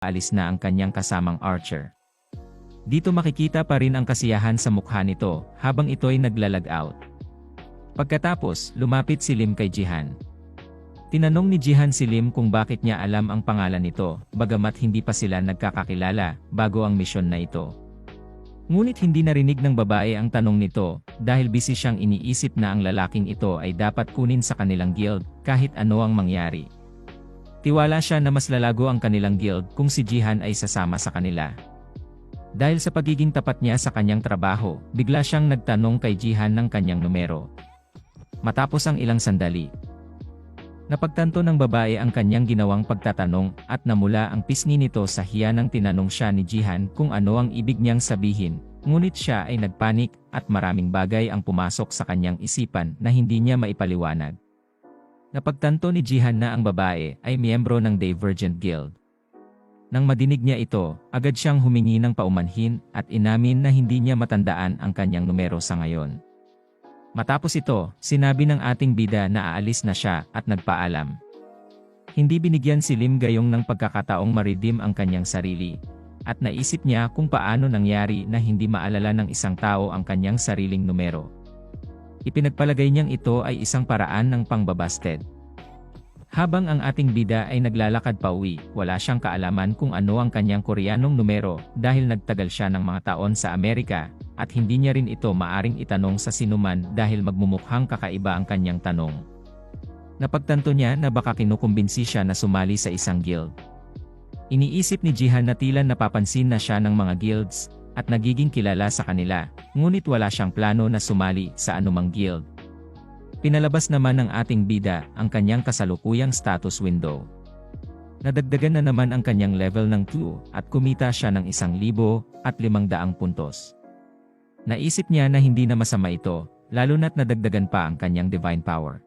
alis na ang kanyang kasamang Archer. Dito makikita pa rin ang kasiyahan sa mukha nito habang ito'y naglalag out. Pagkatapos, lumapit si Lim kay Jihan. Tinanong ni Jihan si Lim kung bakit niya alam ang pangalan nito, bagamat hindi pa sila nagkakakilala bago ang misyon na ito. Ngunit hindi narinig ng babae ang tanong nito dahil busy siyang iniisip na ang lalaking ito ay dapat kunin sa kanilang guild kahit ano ang mangyari. Tiwala siya na mas lalago ang kanilang guild kung si Jihan ay sasama sa kanila. Dahil sa pagiging tapat niya sa kanyang trabaho, bigla siyang nagtanong kay Jihan ng kanyang numero. Matapos ang ilang sandali, napagtanto ng babae ang kanyang ginawang pagtatanong at namula ang pisngi nito sa hiya nang tinanong siya ni Jihan kung ano ang ibig niyang sabihin, ngunit siya ay nagpanik at maraming bagay ang pumasok sa kanyang isipan na hindi niya maipaliwanag. Napagtanto ni Jihan na ang babae ay miyembro ng Divergent Guild. Nang madinig niya ito, agad siyang humingi ng paumanhin at inamin na hindi niya matandaan ang kanyang numero sa ngayon. Matapos ito, sinabi ng ating bida na aalis na siya at nagpaalam. Hindi binigyan si Lim Gayong ng pagkakataong ma-redeem ang kanyang sarili, at naisip niya kung paano nangyari na hindi maalala ng isang tao ang kanyang sariling numero. Ipinagpalagay niyang ito ay isang paraan ng pangbabasted. Habang ang ating bida ay naglalakad pauwi, wala siyang kaalaman kung ano ang kanyang Koreanong numero dahil nagtagal siya ng mga taon sa Amerika, at hindi niya rin ito maaring itanong sa sinuman dahil magmumukhang kakaiba ang kanyang tanong. Napagtanto niya na baka kinukumbinsi siya na sumali sa isang guild. Iniisip ni Jihan na tila napapansin na siya ng mga guilds, at nagiging kilala sa kanila, ngunit wala siyang plano na sumali sa anumang guild. Pinalabas naman ng ating bida ang kanyang kasalukuyang status window. Nadagdagan na naman ang kanyang level ng 2 at kumita siya ng 1,500 puntos. Naisip niya na hindi na masama ito, lalo na't nadagdagan pa ang kanyang divine power.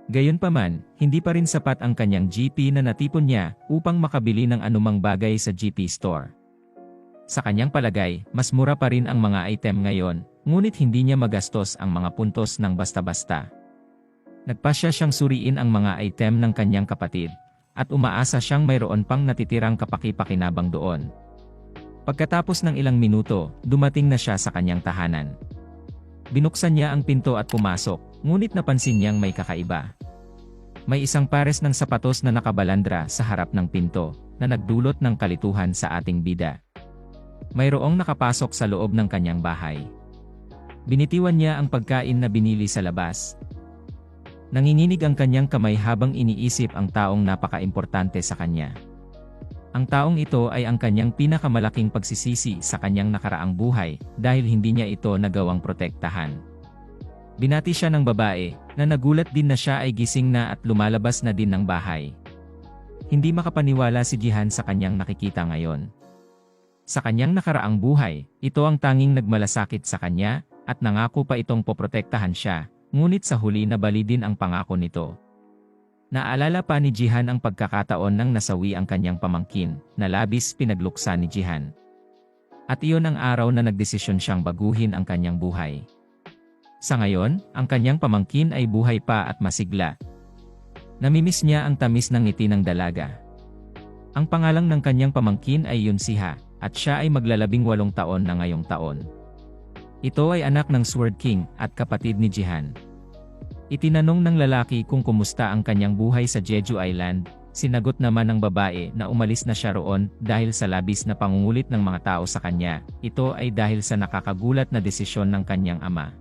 Gayunpaman, hindi pa rin sapat ang kanyang GP na natipon niya upang makabili ng anumang bagay sa GP store. Sa kanyang palagay, mas mura pa rin ang mga item ngayon, ngunit hindi niya magastos ang mga puntos ng basta-basta. Nagpasya siyang suriin ang mga item ng kanyang kapatid, at umaasa siyang mayroon pang natitirang kapaki-pakinabang doon. Pagkatapos ng ilang minuto, dumating na siya sa kanyang tahanan. Binuksan niya ang pinto at pumasok, ngunit napansin niyang may kakaiba. May isang pares ng sapatos na nakabalandra sa harap ng pinto, na nagdulot ng kalituhan sa ating bida. Mayroong nakapasok sa loob ng kanyang bahay. Binitiwan niya ang pagkain na binili sa labas. Nanginginig ang kanyang kamay habang iniisip ang taong napaka-importante sa kanya. Ang taong ito ay ang kanyang pinakamalaking pagsisisi sa kanyang nakaraang buhay dahil hindi niya ito nagawang protektahan. Binati siya ng babae na nagulat din na siya ay gising na at lumalabas na din ng bahay. Hindi makapaniwala si Jihan sa kanyang nakikita ngayon. Sa kanyang nakaraang buhay, ito ang tanging nagmalasakit sa kanya, at nangako pa itong poprotektahan siya, ngunit sa huli nabali din ang pangako nito. Naalala pa ni Jihan ang pagkakataon nang nasawi ang kanyang pamangkin, na labis pinagluksa ni Jihan. At iyon ang araw na nagdesisyon siyang baguhin ang kanyang buhay. Sa ngayon, ang kanyang pamangkin ay buhay pa at masigla. Namimiss niya ang tamis ng ngiti ng dalaga. Ang pangalang ng kanyang pamangkin ay Yunsiha, at siya ay maglalabing-8 taon na ngayong taon. Ito ay anak ng Sword King at kapatid ni Jihan. Itinanong ng lalaki kung kumusta ang kanyang buhay sa Jeju Island, sinagot naman ng babae na umalis na siya roon dahil sa labis na pangungulit ng mga tao sa kanya. Ito ay dahil sa nakakagulat na desisyon ng kanyang ama.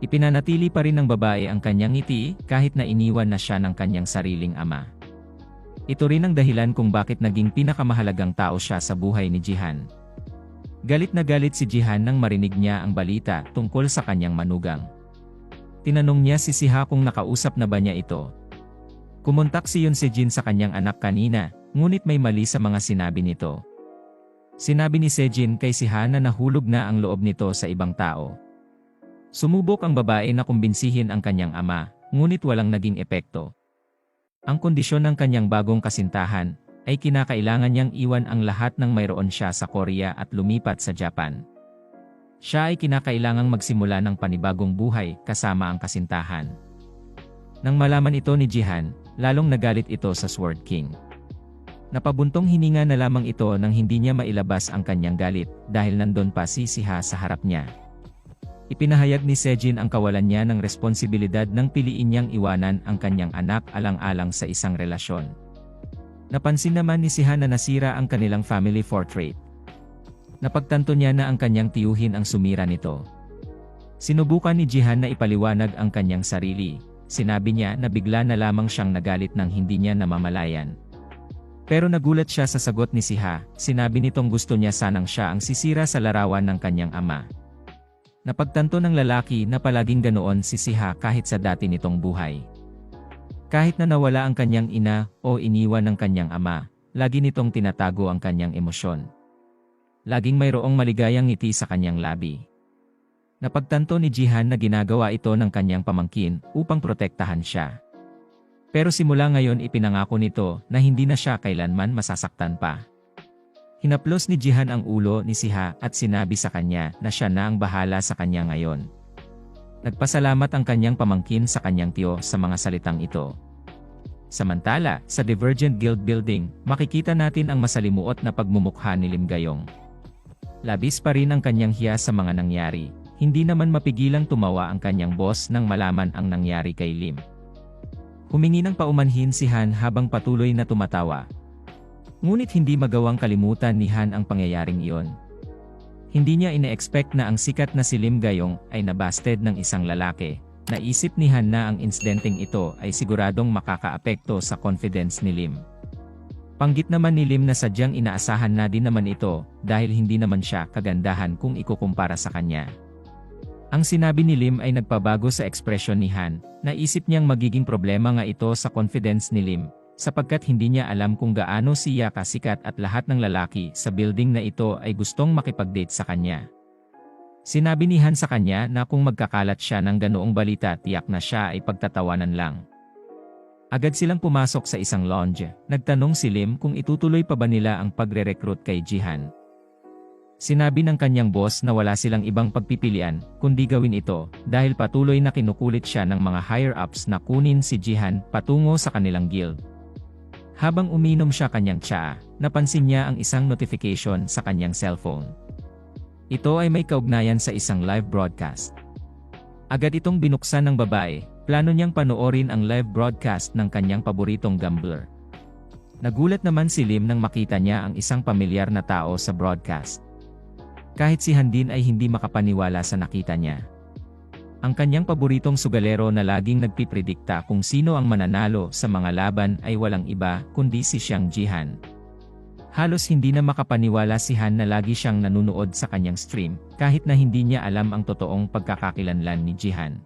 Ipinanatili pa rin ng babae ang kanyang ngiti kahit na iniwan na siya ng kanyang sariling ama. Ito rin ang dahilan kung bakit naging pinakamahalagang tao siya sa buhay ni Jihan. Galit na galit si Jihan nang marinig niya ang balita tungkol sa kanyang manugang. Tinanong niya si Siha kung nakausap na ba niya ito. Kumontak si Yoon Sejin sa kanyang anak kanina, ngunit may mali sa mga sinabi nito. Sinabi ni Sejin kay Siha na nahulog na ang loob nito sa ibang tao. Sumubok ang babae na kumbinsihin ang kanyang ama, ngunit walang naging epekto. Ang kondisyon ng kanyang bagong kasintahan ay kinakailangan niyang iwan ang lahat ng mayroon siya sa Korea at lumipat sa Japan. Siya ay kinakailangang magsimula ng panibagong buhay kasama ang kasintahan. Nang malaman ito ni Jihan, lalong nagalit ito sa Sword King. Napabuntong hininga na lamang ito nang hindi niya mailabas ang kanyang galit dahil nandun pa si Siha sa harap niya. Ipinahayag ni Sejin ang kawalan niya ng responsibilidad nang piliin niyang iwanan ang kanyang anak alang-alang sa isang relasyon. Napansin naman ni Siha na nasira ang kanilang family portrait. Napagtanto niya na ang kanyang tiyuhin ang sumira nito. Sinubukan ni Jihan na ipaliwanag ang kanyang sarili. Sinabi niya na bigla na lamang siyang nagalit nang hindi niya namamalayan. Pero nagulat siya sa sagot ni Siha. Sinabi nitong gusto niya sanang siya ang sisira sa larawan ng kanyang ama. Napagtanto ng lalaki na palaging ganoon si Siha kahit sa dati nitong buhay. Kahit na nawala ang kanyang ina o iniwan ng kanyang ama, lagi nitong tinatago ang kanyang emosyon. Laging mayroong maligayang ngiti sa kanyang labi. Napagtanto ni Jihan na ginagawa ito ng kanyang pamangkin upang protektahan siya. Pero simula ngayon ipinangako nito na hindi na siya kailanman masasaktan pa. Hinaplos ni Jihan ang ulo ni Siha at sinabi sa kanya na siya na ang bahala sa kanya ngayon. Nagpasalamat ang kanyang pamangkin sa kanyang tiyo sa mga salitang ito. Samantala, sa Divergent Guild Building, makikita natin ang masalimuot na pagmumukha ni Lim Gayong. Labis pa rin ang kanyang hiya sa mga nangyari. Hindi naman mapigilang tumawa ang kanyang boss nang malaman ang nangyari kay Lim. Humingi ng paumanhin si Han habang patuloy na tumatawa. Ngunit hindi magawang kalimutan ni Han ang pangyayaring iyon. Hindi niya ine-expect na ang sikat na si Lim Gayong ay nabasted ng isang lalaki. Naisip ni Han na ang insidenteng ito ay siguradong makakaapekto sa confidence ni Lim. Panggit naman ni Lim na sadyang inaasahan na din naman ito dahil hindi naman siya kagandahan kung ikukumpara sa kanya. Ang sinabi ni Lim ay nagpabago sa ekspresyon ni Han. Naisip niyang magiging problema nga ito sa confidence ni Lim, sapagkat hindi niya alam kung gaano siya kasikat at lahat ng lalaki sa building na ito ay gustong makipag-date sa kanya. Sinabi ni Han sa kanya na kung magkakalat siya ng ganoong balita tiyak na siya ay pagtatawanan lang. Agad silang pumasok sa isang lounge. Nagtanong si Lim kung itutuloy pa ba nila ang pagre-recruit kay Jihan. Sinabi ng kanyang boss na wala silang ibang pagpipilian kundi gawin ito dahil patuloy na kinukulit siya ng mga higher-ups na kunin si Jihan patungo sa kanilang guild. Habang uminom siya kanyang tsaa, napansin niya ang isang notification sa kanyang cellphone. Ito ay may kaugnayan sa isang live broadcast. Agad itong binuksan ng babae, plano niyang panoorin ang live broadcast ng kanyang paboritong gambler. Nagulat naman si Lim nang makita niya ang isang pamilyar na tao sa broadcast. Kahit si Han din ay hindi makapaniwala sa nakita niya. Ang kanyang paboritong sugalero na laging nagpipredikta kung sino ang mananalo sa mga laban ay walang iba kundi si Xiang Jihan. Halos hindi na makapaniwala si Han na lagi siyang nanunood sa kanyang stream kahit na hindi niya alam ang totoong pagkakakilanlan ni Jihan.